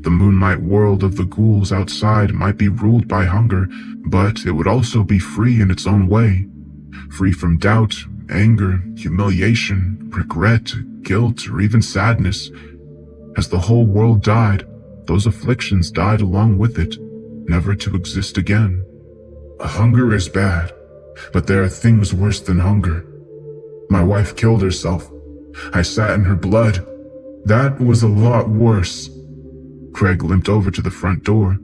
Speaker 2: The moonlight world of the ghouls outside might be ruled by hunger, but it would also be free in its own way. Free from doubt, anger, humiliation, regret, guilt, or even sadness. As the whole world died, those afflictions died along with it, never to exist again. Hunger is bad, but there are things worse than hunger. My wife killed herself. I sat in her blood. That was a lot worse. Craig limped over to the front door,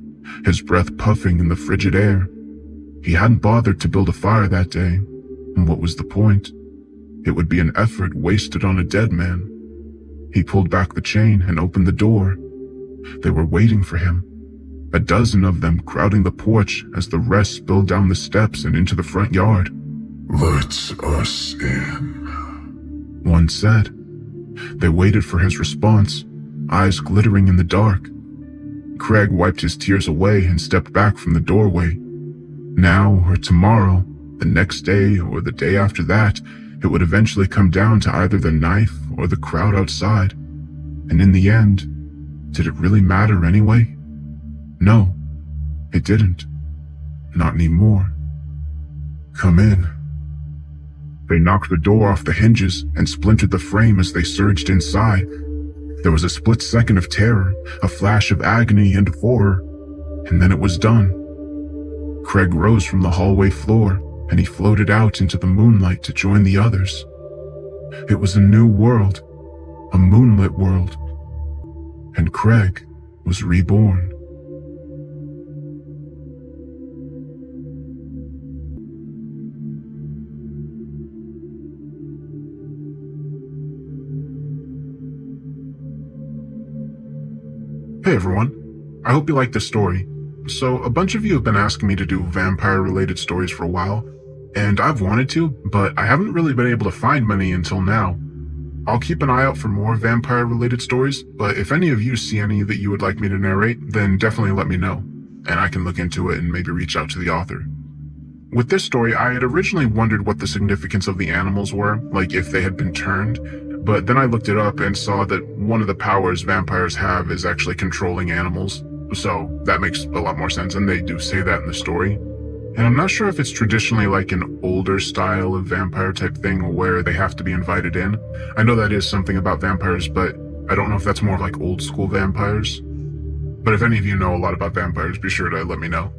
Speaker 2: his breath puffing in the frigid air. He hadn't bothered to build a fire that day, and what was the point? It would be an effort wasted on a dead man. He pulled back the chain and opened the door. They were waiting for him, a dozen of them crowding the porch as the rest spilled down the steps and into the front yard.
Speaker 6: Let us in,
Speaker 2: one said. They waited for his response, eyes glittering in the dark. Craig wiped his tears away and stepped back from the doorway. Now or tomorrow, the next day or the day after that, it would eventually come down to either the knife or the crowd outside. And in the end, did it really matter anyway? No, it didn't. Not anymore. Come in. They knocked the door off the hinges and splintered the frame as they surged inside. There was a split second of terror, a flash of agony and horror, and then it was done. Craig rose from the hallway floor, and he floated out into the moonlight to join the others. It was a new world, a moonlit world, and Craig was reborn. Hey everyone, I hope you liked this story. So a bunch of you have been asking me to do vampire-related stories for a while, and I've wanted to, but I haven't really been able to find many until now. I'll keep an eye out for more vampire-related stories, but if any of you see any that you would like me to narrate, then definitely let me know, and I can look into it and maybe reach out to the author. With this story, I had originally wondered what the significance of the animals were, like if they had been turned, but then I looked it up and saw that one of the powers vampires have is actually controlling animals, so that makes a lot more sense, and they do say that in the story. And I'm not sure if it's traditionally like an older style of vampire type thing where they have to be invited in. I know that is something about vampires, but I don't know if that's more like old school vampires. But if any of you know a lot about vampires, be sure to let me know.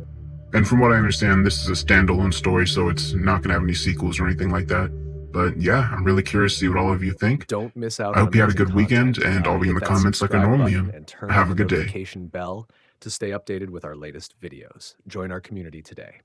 Speaker 2: And from what I understand, this is a standalone story, so it's not going to have any sequels or anything like that. But yeah, I'm really curious to see what all of you think.
Speaker 1: Don't miss out
Speaker 2: I
Speaker 1: on
Speaker 2: hope you had a
Speaker 1: amazing
Speaker 2: good weekend,
Speaker 1: content.
Speaker 2: and I'll be in
Speaker 1: Hit
Speaker 2: the
Speaker 1: that
Speaker 2: comments like I
Speaker 1: subscribe
Speaker 2: normally
Speaker 1: button
Speaker 2: am.
Speaker 1: and turn
Speaker 2: Have
Speaker 1: on
Speaker 2: a
Speaker 1: the
Speaker 2: good day.
Speaker 1: notification bell to stay updated with our latest videos. Join our community today.